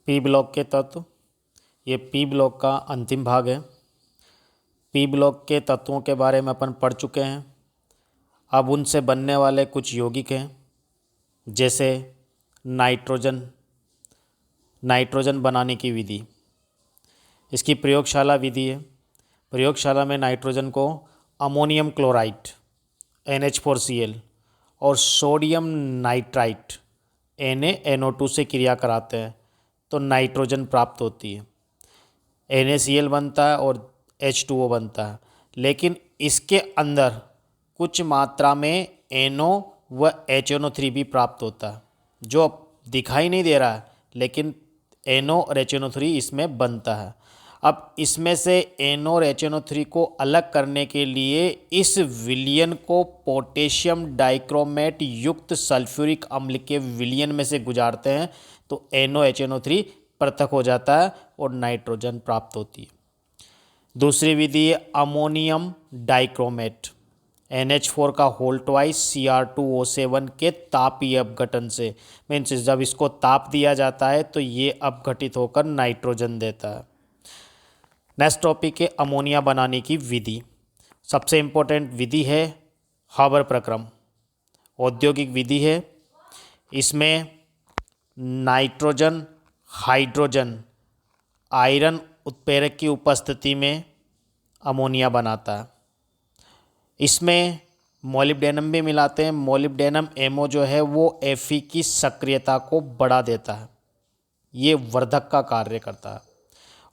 P block के तत्व। ये पी ब्लॉक का अंतिम भाग है। पी ब्लॉक के तत्वों के बारे में अपन पढ़ चुके हैं। अब उनसे बनने वाले कुछ यौगिक हैं, जैसे नाइट्रोजन। नाइट्रोजन बनाने की विधि, इसकी प्रयोगशाला विधि है। प्रयोगशाला में नाइट्रोजन को अमोनियम क्लोराइड NH4Cl और सोडियम नाइट्राइट NaNO2 से क्रिया कराते हैं तो नाइट्रोजन प्राप्त होती है। NaCl बनता है और H2O बनता है, लेकिन इसके अंदर कुछ मात्रा में NO व HNO3 भी प्राप्त होता है, जो दिखाई नहीं दे रहा है, लेकिन NO और HNO3 इसमें बनता है। अब इसमें से NO और HNO3 को अलग करने के लिए इस विलयन को पोटेशियम डाइक्रोमेट युक्त सल्फ्यूरिक अम्ल के विलयन में से गुजारते हैं तो NO HNO3 पृथक हो जाता है और नाइट्रोजन प्राप्त होती है। दूसरी विधि है अमोनियम डाइक्रोमेट NH4 का होल ट्वाइस Cr2O7 के तापीय अपघटन से। मीन्स जब इसको ताप दिया जाता है तो ये अपघटित होकर नाइट्रोजन देता है। नेक्स्ट टॉपिक है अमोनिया बनाने की विधि। सबसे इम्पोर्टेंट विधि है हाबर प्रक्रम, औद्योगिक विधि है। इसमें नाइट्रोजन हाइड्रोजन आयरन उत्प्रेरक की उपस्थिति में अमोनिया बनाता है। इसमें मोलिब्डेनम भी मिलाते हैं। मोलिब्डेनम एमओ जो है वो Fe की सक्रियता को बढ़ा देता है, ये वर्धक का कार्य करता है।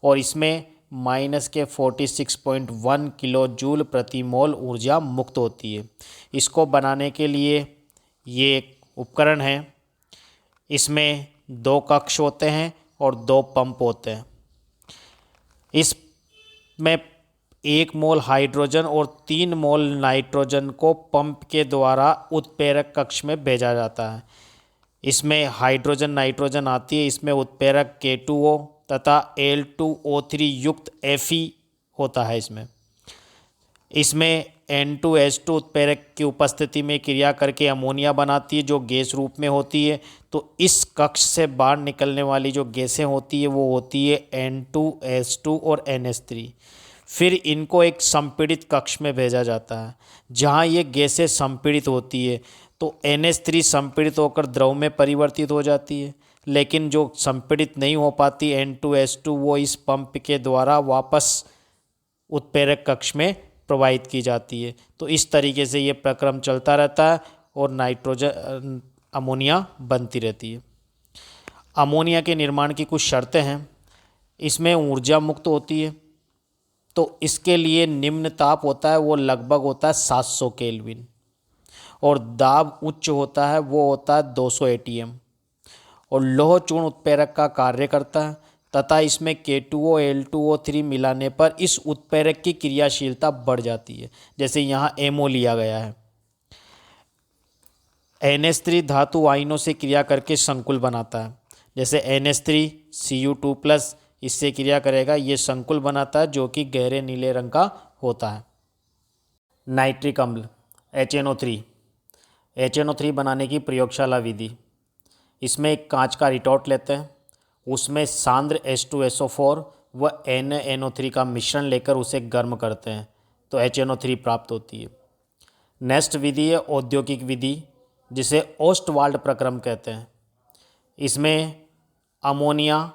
और इसमें -46.1 किलो जूल प्रति मोल ऊर्जा मुक्त होती है। इसको बनाने के लिए ये एक उपकरण है। इसमें 2 कक्ष होते हैं और 2 पंप होते हैं। इसमें 1 मोल हाइड्रोजन और 3 मोल नाइट्रोजन को पंप के द्वारा उत्प्रेरक कक्ष में भेजा जाता है। इसमें हाइड्रोजन नाइट्रोजन आती है। इसमें उत्प्रेरक K2O तथा Al2O3 युक्त Fe होता है। इसमें N2H2 उत्प्रेरक की उपस्थिति में क्रिया करके अमोनिया बनाती है, जो गैस रूप में होती है। तो इस कक्ष से बाहर निकलने वाली जो गैसें होती है वो होती है N2H2 और NH3। फिर इनको एक संपीड़ित कक्ष में भेजा जाता है, जहाँ ये गैसें संपीड़ित होती है। तो NH3 संपीड़ित होकर द्रव में परिवर्तित हो जाती है, लेकिन जो संपीड़ित नहीं हो पाती N2H2 वो इस पंप के द्वारा वापस उत्प्रेरक कक्ष में प्रवाहित की जाती है। तो इस तरीके से ये प्रक्रम चलता रहता है और नाइट्रोजन अमोनिया बनती रहती है। अमोनिया के निर्माण की कुछ शर्तें हैं। इसमें ऊर्जा मुक्त होती है, तो इसके लिए निम्न ताप होता है, वो लगभग होता है 700 केल्विन, और दाब उच्च होता है, वो होता है 200 ATM, और लोह चूर्ण उत्प्रेरक का कार्य करता है तथा इसमें K2O Al2O3 मिलाने पर इस उत्प्रेरक की क्रियाशीलता बढ़ जाती है। जैसे यहाँ MO लिया गया है। NH3 धातु आयनों से क्रिया करके संकुल बनाता है। जैसे NH3 Cu2+, इससे क्रिया करेगा, ये संकुल बनाता है, जो कि गहरे नीले रंग का होता है। नाइट्रिक अम्ल HNO3। HNO3 बनाने की प्रयोगशाला विधि। इसमें एक कांच का रिटॉर्ट लेते हैं, उसमें सांद्र H2SO4 व NaNO3 का मिश्रण लेकर उसे गर्म करते हैं तो HNO3 प्राप्त होती है। नेक्स्ट विधि है औद्योगिक विधि, जिसे ओस्टवाल्ड प्रक्रम कहते हैं। इसमें अमोनिया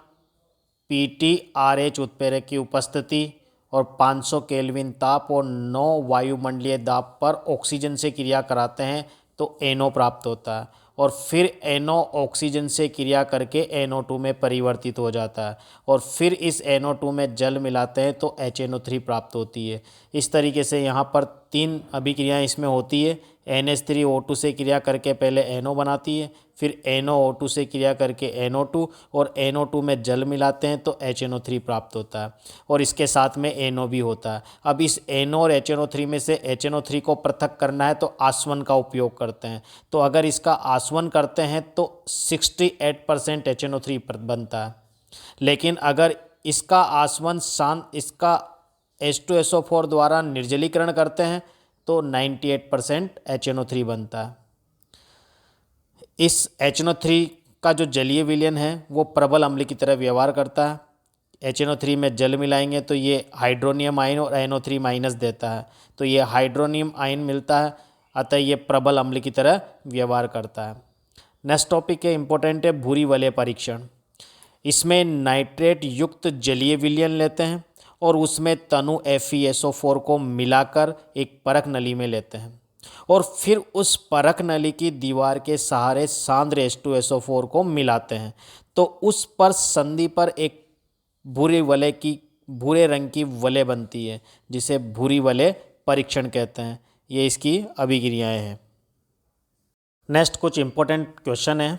PTRH उत्प्रेरक की उपस्थिति और 500 केल्विन ताप और 9 वायुमंडलीय दाब पर ऑक्सीजन से क्रिया कराते हैं तो NO प्राप्त होता है, और फिर NO ऑक्सीजन से क्रिया करके NO2 में परिवर्तित हो जाता है, और फिर इस NO2 में जल मिलाते हैं तो HNO3 प्राप्त होती है। इस तरीके से यहाँ पर 3 अभिक्रियाएँ इसमें होती है। NH3O2 से क्रिया करके पहले NO बनाती है, फिर NOO2 से क्रिया करके NO2, और NO2 में जल मिलाते हैं तो HNO3 प्राप्त होता है, और इसके साथ में NO भी होता है। अब इस NO और HNO3 में से HNO3 को पृथक करना है तो आसवन का उपयोग करते हैं। तो अगर इसका आसवन करते हैं तो 68% HNO3 बनता है, लेकिन अगर इसका आसवन इसका H2SO4 द्वारा निर्जलीकरण करते हैं तो 98% HNO3 बनता है। इस HNO3 का जो जलीय विलयन है वो प्रबल अम्ल की तरह व्यवहार करता है। HNO3 में जल मिलाएंगे तो ये हाइड्रोनियम आयन और NO3 माइनस देता है, तो ये हाइड्रोनियम आयन मिलता है, अतः ये प्रबल अम्ल की तरह व्यवहार करता है। नेक्स्ट टॉपिक है इम्पोर्टेंट है भूरी वलय परीक्षण। इसमें नाइट्रेट युक्त जलीय विलयन लेते हैं और उसमें तनु FeSO4 को मिलाकर एक परख नली में लेते हैं और फिर उस परख नली की दीवार के सहारे सांद्र H2SO4 को मिलाते हैं, तो उस पर संधि पर एक भूरे रंग की वलय बनती है जिसे भूरी वलय परीक्षण कहते हैं। ये इसकी अभिक्रियाएं हैं। नेक्स्ट कुछ इंपॉर्टेंट क्वेश्चन है,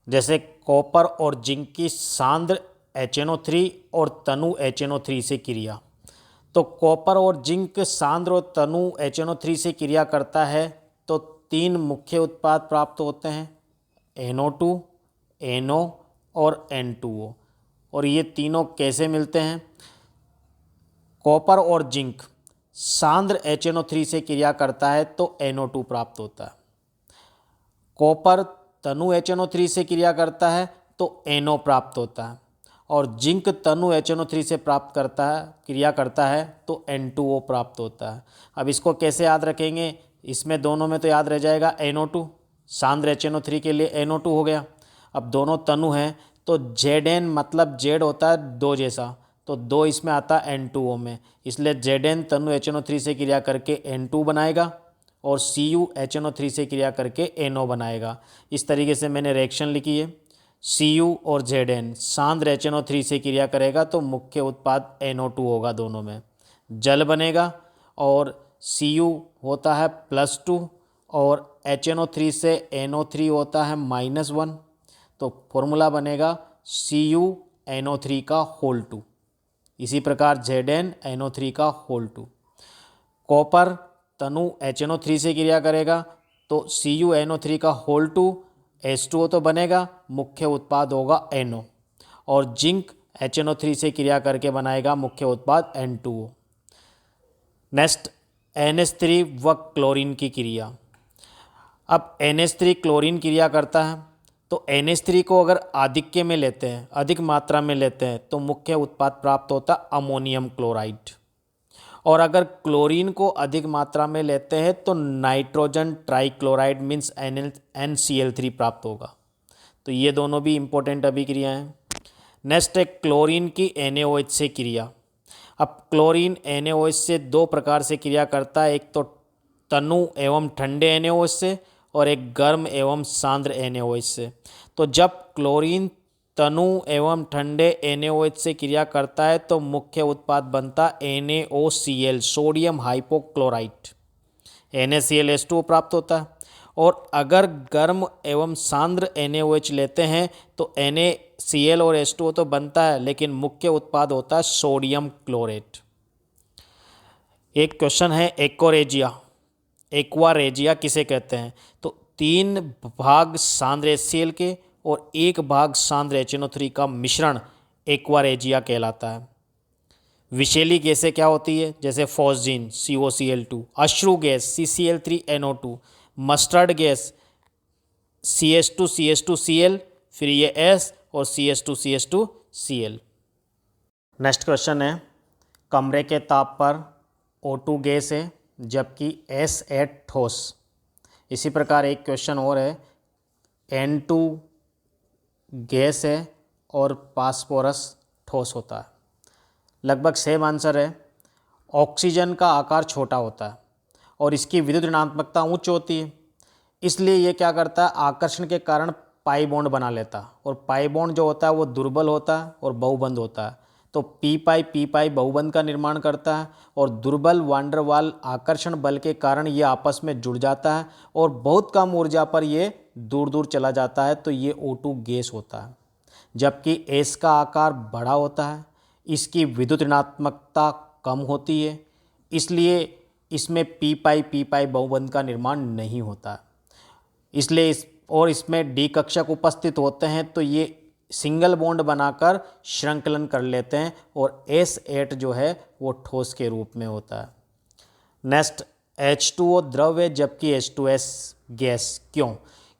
जैसे कॉपर और जिंक की सांद्र HNO3 और तनु HNO3 से क्रिया। तो कॉपर और जिंक सांद्र और तनु HNO3 से क्रिया करता है तो 3 मुख्य उत्पाद प्राप्त होते हैं, NO2, NO और N2O। और ये तीनों कैसे मिलते हैं? कॉपर और जिंक सांद्र HNO3 से क्रिया करता है तो NO2 प्राप्त होता है। कॉपर तनु HNO3 से क्रिया करता है तो NO प्राप्त होता है और जिंक तनु HNO3 से क्रिया करता है तो N2O प्राप्त होता है। अब इसको कैसे याद रखेंगे? इसमें दोनों में तो याद रह जाएगा NO2, सांद्र HNO3 के लिए NO2 हो गया। अब दोनों तनु हैं तो Zn मतलब Z होता है 2 जैसा, तो 2 इसमें आता है N2O में, इसलिए Zn तनु HNO3 से क्रिया करके N2 बनाएगा और Cu HNO3 से क्रिया करके NO बनाएगा। इस तरीके से मैंने रिएक्शन लिखी है। Cu और Zn सांद्र HNO3 से क्रिया करेगा तो मुख्य उत्पाद NO2 होगा, दोनों में जल बनेगा और Cu होता है +2 और HNO3 से NO3 होता है -1, तो फॉर्मूला बनेगा CuNO3 का होल 2। इसी प्रकार Zn NO3 का होल 2। कॉपर तनु HNO3 से क्रिया करेगा तो CuNO3 का होल 2, H2O तो बनेगा, मुख्य उत्पाद होगा NO और जिंक HNO3 से क्रिया करके बनाएगा मुख्य उत्पाद N2O। नेक्स्ट NH3 व क्लोरीन की क्रिया। अब NH3 क्लोरीन क्रिया करता है तो NH3 को अगर आधिक्य में लेते हैं, अधिक मात्रा में लेते हैं, तो मुख्य उत्पाद प्राप्त होता अमोनियम क्लोराइड, और अगर क्लोरीन को अधिक मात्रा में लेते हैं तो नाइट्रोजन ट्राइक्लोराइड मीन्स NCl3 प्राप्त होगा। तो ये दोनों भी इम्पोर्टेंट अभिक्रिया हैं। नेक्स्ट है क्लोरीन की NaOH से क्रिया। अब क्लोरीन NaOH से 2 प्रकार से क्रिया करता है, एक तो तनु एवं ठंडे NaOH से और एक गर्म एवं सांद्र NaOH से। तो जब क्लोरीन तनु एवं ठंडे NaOH से क्रिया करता है तो मुख्य उत्पाद बनता NaOCl सोडियम हाइपोक्लोराइट, NaClH2O प्राप्त होता है। और अगर गर्म एवं सांद्र NaOH लेते हैं तो NaCl और H2O तो बनता है, लेकिन मुख्य उत्पाद होता है सोडियम क्लोरेट। एक क्वेश्चन है एक्वारेजिया किसे कहते हैं? तो 3 भाग सांद्र HCl के और 1 भाग सांद्र HNO3 का मिश्रण एक्वारेजिया कहलाता है। विषैली गैसें क्या होती है? जैसे फॉस्जीन COCl2, अश्रु gas CCl3NO2, mustard gas CH2CH2Cl, फिर ये S और CH2CH2Cl। नेक्स्ट क्वेश्चन है, कमरे के ताप पर O2 गैस है जबकि S8 ठोस। इसी प्रकार एक क्वेश्चन और है, N2 गैस है और फास्फोरस ठोस होता है। लगभग सेम आंसर है। ऑक्सीजन का आकार छोटा होता है और इसकी विद्युत ऋणात्मकता उच्च होती है, इसलिए ये क्या करता है, आकर्षण के कारण पाई बॉन्ड बना लेता है, और पाई बॉन्ड जो होता है वो दुर्बल होता है और बहुबंध होता है। तो पी पाई बहुबंध का निर्माण करता है और दुर्बल वांडर वाल आकर्षण बल के कारण ये आपस में जुड़ जाता है और बहुत कम ऊर्जा पर ये दूर दूर चला जाता है, तो ये O2 गैस होता है। जबकि S का आकार बड़ा होता है, इसकी विद्युत ऋणात्मकता कम होती है, इसलिए इसमें पी पाई बहुबंध का निर्माण नहीं होता। इसलिए इसमें डी कक्षक उपस्थित होते हैं तो ये सिंगल बॉन्ड बनाकर श्रृंखलन कर लेते हैं और S8 जो है वो ठोस के रूप में होता है। नेक्स्ट H2O द्रव है जबकि H2S गैस। क्यों?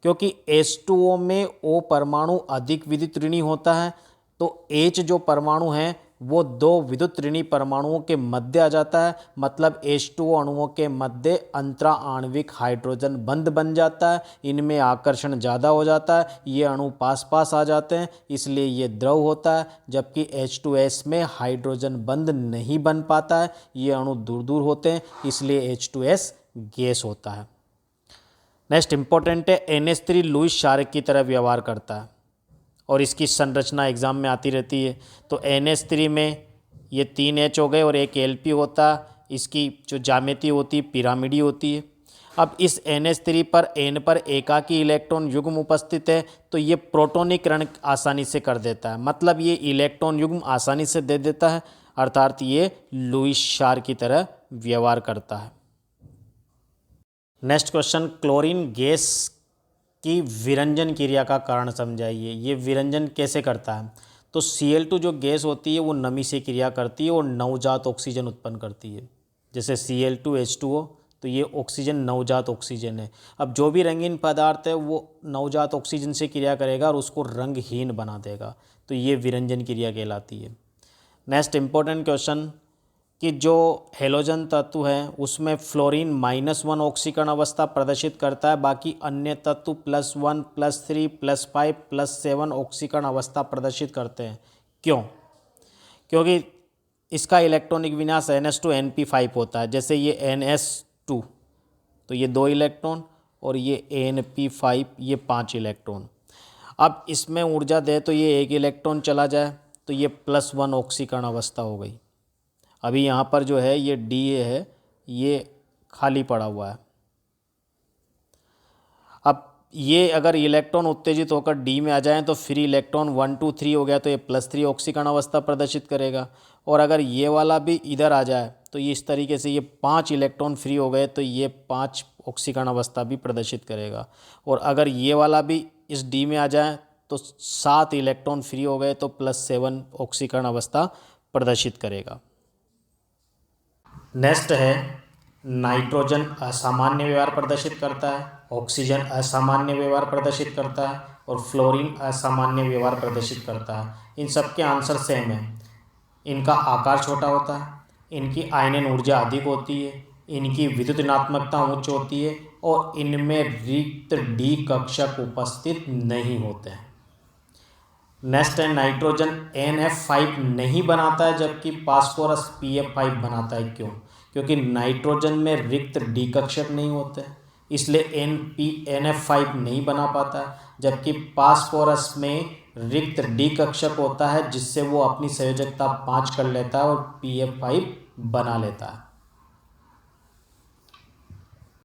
क्योंकि H2O में O परमाणु अधिक विद्युत ऋणी होता है, तो H जो परमाणु है वो दो विद्युत ऋणी परमाणुओं के मध्य आ जाता है, मतलब H2O अणुओं के मध्य अंतरा आणविक हाइड्रोजन बंध बन जाता है। इनमें आकर्षण ज़्यादा हो जाता है, ये अणु पास पास आ जाते हैं, इसलिए ये द्रव होता है। जबकि H2S में हाइड्रोजन बंध नहीं बन पाता है, ये अणु दूर दूर होते हैं, इसलिए H2S गैस होता है। नेक्स्ट इंपॉर्टेंट है, NH3 लुईस क्षारक की तरह व्यवहार करता है और इसकी संरचना एग्जाम में आती रहती है। तो NH3 में ये 3 H हो गए और एक Lp होता है, इसकी जो ज्यामिति होती है पिरामिडी होती है। अब इस NH3 पर N पर एकाकी इलेक्ट्रॉन युग्म उपस्थित है, तो ये प्रोटोनीकरण आसानी से कर देता है, मतलब ये इलेक्ट्रॉन युग्म आसानी से दे देता है, अर्थात ये लुईस क्षार की तरह व्यवहार करता है। नेक्स्ट क्वेश्चन, क्लोरीन गैस की विरंजन क्रिया का कारण समझाइए। ये विरंजन कैसे करता है? तो Cl2 जो गैस होती है वो नमी से क्रिया करती है और नवजात ऑक्सीजन उत्पन्न करती है। जैसे Cl2H2O, तो ये ऑक्सीजन नवजात ऑक्सीजन है। अब जो भी रंगीन पदार्थ है वो नवजात ऑक्सीजन से क्रिया करेगा और उसको रंगहीन बना देगा, तो ये विरंजन क्रिया कहलाती है। नेक्स्ट इंपॉर्टेंट क्वेश्चन कि जो हेलोजन तत्व है उसमें फ्लोरीन -1 ऑक्सीकरण अवस्था प्रदर्शित करता है, बाकी अन्य तत्व +1, +3, +5, +7 ऑक्सीकरण अवस्था प्रदर्शित करते हैं। क्यों? क्योंकि इसका इलेक्ट्रॉनिक विन्यास NH2NP5 होता है। जैसे ये NS2, तो ये 2 इलेक्ट्रॉन और ये NP5, ये 5 इलेक्ट्रॉन। अब इसमें ऊर्जा दे तो ये 1 इलेक्ट्रॉन चला जाए, तो ये +1 ऑक्सीकरण अवस्था हो गई। अभी यहाँ पर जो है ये Da है, ये खाली पड़ा हुआ है। अब ये अगर इलेक्ट्रॉन उत्तेजित होकर D में आ जाएं तो फ्री इलेक्ट्रॉन 1 2 3 हो गया, तो ये +3 ऑक्सीकरण अवस्था प्रदर्शित करेगा। और अगर ये वाला भी इधर आ जाए तो ये इस तरीके से ये 5 इलेक्ट्रॉन फ्री हो गए, तो ये 5 ऑक्सीकरण अवस्था भी प्रदर्शित करेगा। और अगर ये वाला भी इस D में आ जाए तो 7 इलेक्ट्रॉन फ्री हो गए, तो +7 ऑक्सीकरण अवस्था प्रदर्शित करेगा। नेक्स्ट है, नाइट्रोजन असामान्य व्यवहार प्रदर्शित करता है, ऑक्सीजन असामान्य व्यवहार प्रदर्शित करता है और फ्लोरीन असामान्य व्यवहार प्रदर्शित करता है। इन सब के आंसर सेम है। इनका आकार छोटा होता है, इनकी आयनन ऊर्जा अधिक होती है, इनकी विद्युत ऋणात्मकता उच्च होती है और इनमें रिक्त D कक्षक उपस्थित नहीं होते हैं। नेक्स्ट है, नाइट्रोजन NF5 नहीं बनाता है जबकि फास्फोरस PF5 बनाता है। क्यों? क्योंकि नाइट्रोजन में रिक्त D कक्षक नहीं होते हैं, इसलिए NF5 नहीं बना पाता है, जबकि फास्फोरस में रिक्त D कक्षक होता है जिससे वो अपनी संयोजकता 5 कर लेता है और PF5 बना लेता है।